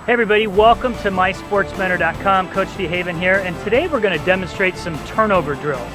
Hey everybody, welcome to mysportsmentor.com. Coach DEHAVEN here, and today we're going to demonstrate some turnover drills.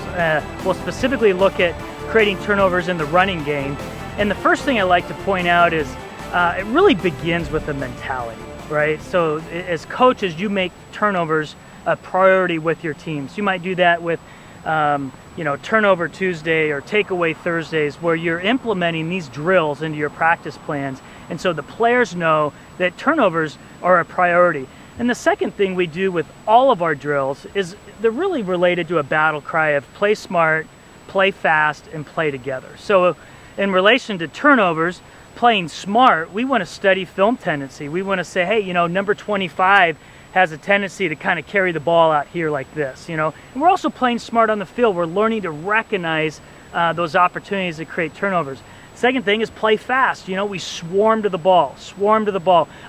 We'll specifically look at creating turnovers in the running game. And the first thing I like to point out is it really begins with the mentality, right? So as coaches, you make turnovers a priority with your teams. You might do that with Turnover Tuesday or Takeaway Thursdays, where you're implementing these drills into your practice plans. And so the players know that turnovers are a priority. And the second thing we do with all of our drills is they're really related to a battle cry of play smart, play fast, and play together. So in relation to turnovers, playing smart, we want to study film tendency. We want to say, hey, number 25 has a tendency to kind of carry the ball out here like this, And we're also playing smart on the field. We're learning to recognize those opportunities to create turnovers. Second thing is play fast. We swarm to the ball,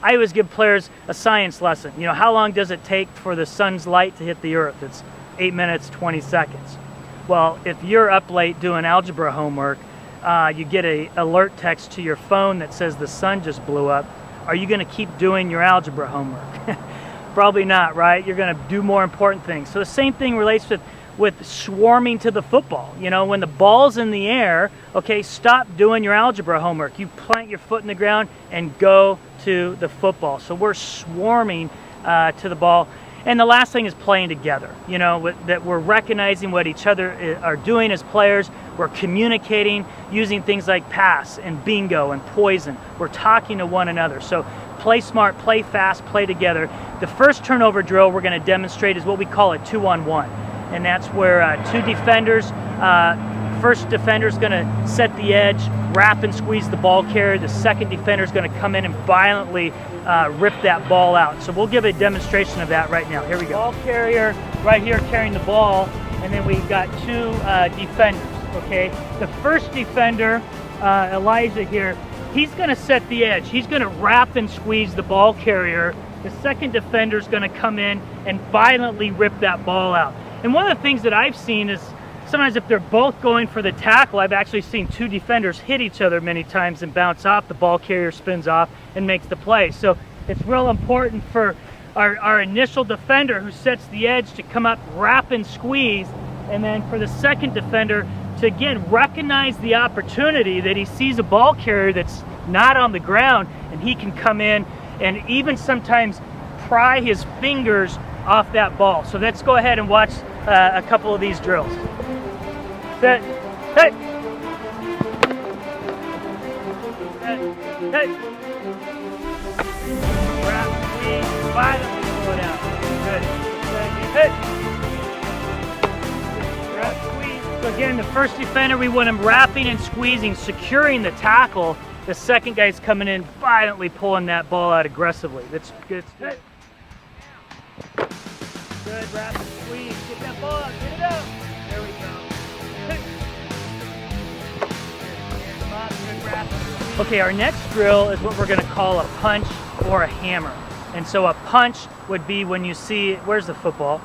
I always give players a science lesson. How long does it take for the sun's light to hit the earth? It's 8 minutes, 20 seconds. Well, if you're up late doing algebra homework, you get an alert text to your phone that says the sun just blew up. Are you going to keep doing your algebra homework? Probably not, right? You're going to do more important things. So the same thing relates with swarming to the football. When the ball's in the air, okay, stop doing your algebra homework. You plant your foot in the ground and go to the football. So we're swarming to the ball. And the last thing is playing together. That we're recognizing what each other are doing as players. We're communicating using things like pass and bingo and poison. We're talking to one another. So play smart, play fast, play together. The first turnover drill we're going to demonstrate is what we call a 2-on-1. And that's where two defenders, first defender is going to set the edge, wrap and squeeze the ball carrier. The second defender is going to come in and violently rip that ball out. So we'll give a demonstration of that right now. Here we go. Ball carrier right here carrying the ball, and then we've got two defenders, okay? The first defender, Elijah here, he's going to set the edge. He's going to wrap and squeeze the ball carrier. The second defender is going to come in and violently rip that ball out. And one of the things that I've seen is sometimes if they're both going for the tackle, I've actually seen two defenders hit each other many times and bounce off. The ball carrier spins off and makes the play. So it's real important for our initial defender who sets the edge to come up, wrap and squeeze, and then for the second defender to, again, recognize the opportunity that he sees a ball carrier that's not on the ground, and he can come in and even sometimes pry his fingers off that ball. So let's go ahead and watch a couple of these drills. Set, hey, hey, wrap, squeeze, violently pull it out. Good. Hey, wrap, squeeze. So again, the first defender, we want him wrapping and squeezing, securing the tackle. The second guy's coming in, violently pulling that ball out aggressively. That's good. Hey. Good, wrap and squeeze. Get that ball out, get it out. There we go. Okay, our next drill is what we're going to call a punch or a hammer. And so a punch would be when you see, where's the football?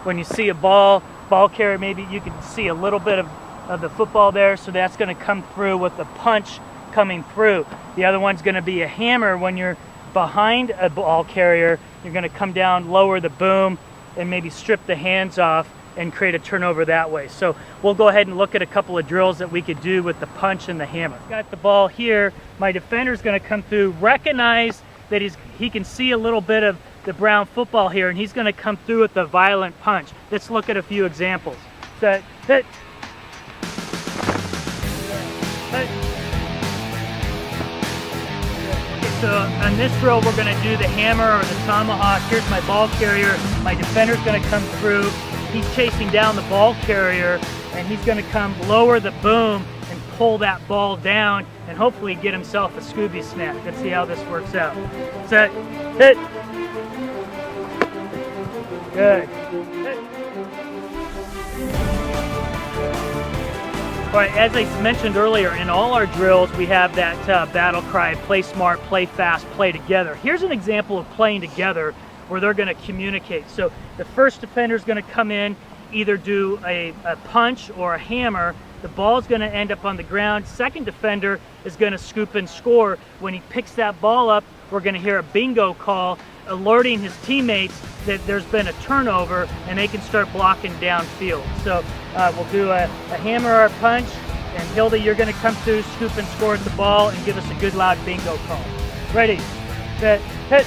When you see a ball carrier, maybe you can see a little bit of the football there, so that's going to come through with the punch coming through. The other one's going to be a hammer. When you're behind a ball carrier, you're going to come down, lower the boom, and maybe strip the hands off and create a turnover that way. So we'll go ahead and look at a couple of drills that we could do with the punch and the hammer. Got the ball here. My defender's going to come through, recognize that he can see a little bit of the brown football here, and he's going to come through with a violent punch. Let's look at a few examples. Set, hit. So on this drill, we're going to do the hammer or the tomahawk. Here's my ball carrier. My defender's going to come through. He's chasing down the ball carrier, and he's going to come lower the boom and pull that ball down and hopefully get himself a Scooby snap. Let's see how this works out. Set, hit. Good. Hit. All right, as I mentioned earlier, in all our drills, we have that battle cry, play smart, play fast, play together. Here's an example of playing together where they're going to communicate. So the first defender is going to come in, either do a punch or a hammer. The ball's going to end up on the ground. Second defender is going to scoop and score. When he picks that ball up, we're going to hear a bingo call, alerting his teammates that there's been a turnover, and they can start blocking downfield. So we'll do a hammer or a punch, and Hilda, you're going to come through, scoop and score at the ball, and give us a good loud bingo call. Ready, set, hit.